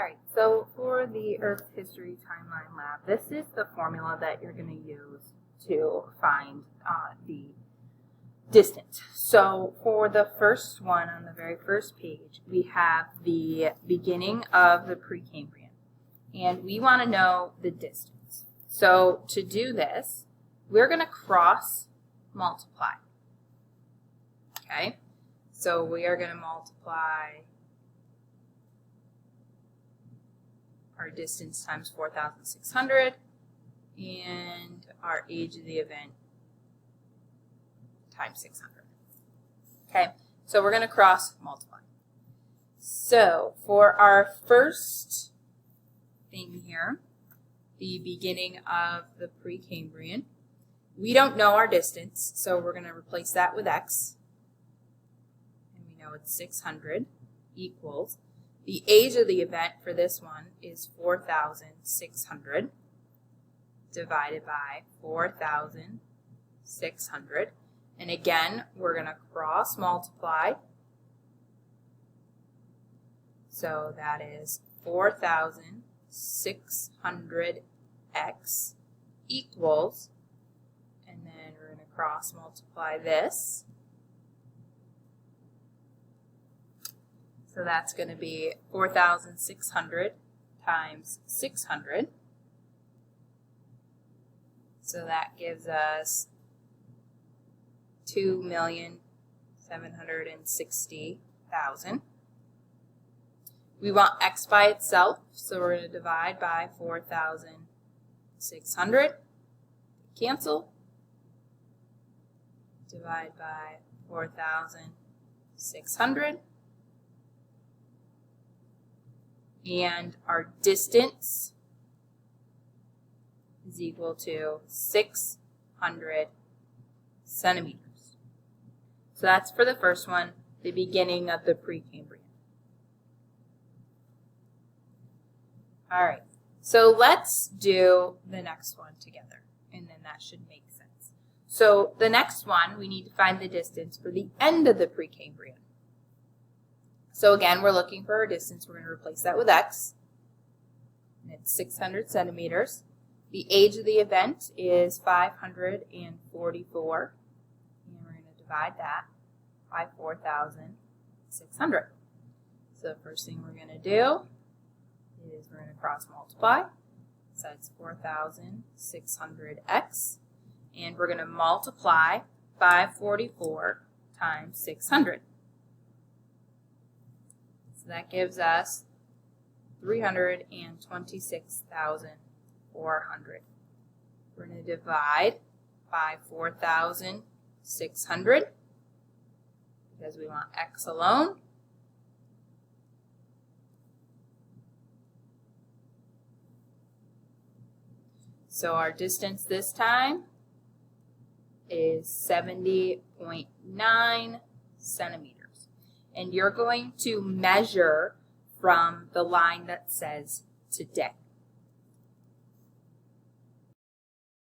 Alright, so for the Earth History Timeline Lab, this is the formula that you're going to use to find the distance. So for the first one on the very first page, we have the beginning of the Precambrian, and we want to know the distance. So to do this, we're going to cross multiply. Okay, so we are going to multiply our distance times 4,600 and our age of the event times 600. Okay, so we're going to cross multiply. So for our first thing here, the beginning of the Precambrian, we don't know our distance, so we're going to replace that with x. And we know it's 600 equals. The age of the event for this one is 4,600 divided by 4,600. And again, we're going to cross multiply. So that is 4,600x equals, and then we're going to cross multiply this. So that's going to be 4,600 times 600. So that gives us 2,760,000. We want x by itself, so we're going to divide by 4,600. Cancel. Divide by 4,600. And our distance is equal to 600 centimeters. So that's for the first one, the beginning of the Precambrian. All right, so let's do the next one together, and then that should make sense. So the next one, we need to find the distance for the end of the Precambrian. So again, we're looking for our distance. We're going to replace that with x, and it's 600 centimeters. The age of the event is 544, and we're going to divide that by 4,600. So the first thing we're going to do is we're going to cross multiply. So it's 4,600x, and we're going to multiply 544 times 600. So that gives us 326,400. We're going to divide by 4,600 because we want x alone. So our distance this time is 70.9 centimeters. And you're going to measure from the line that says today.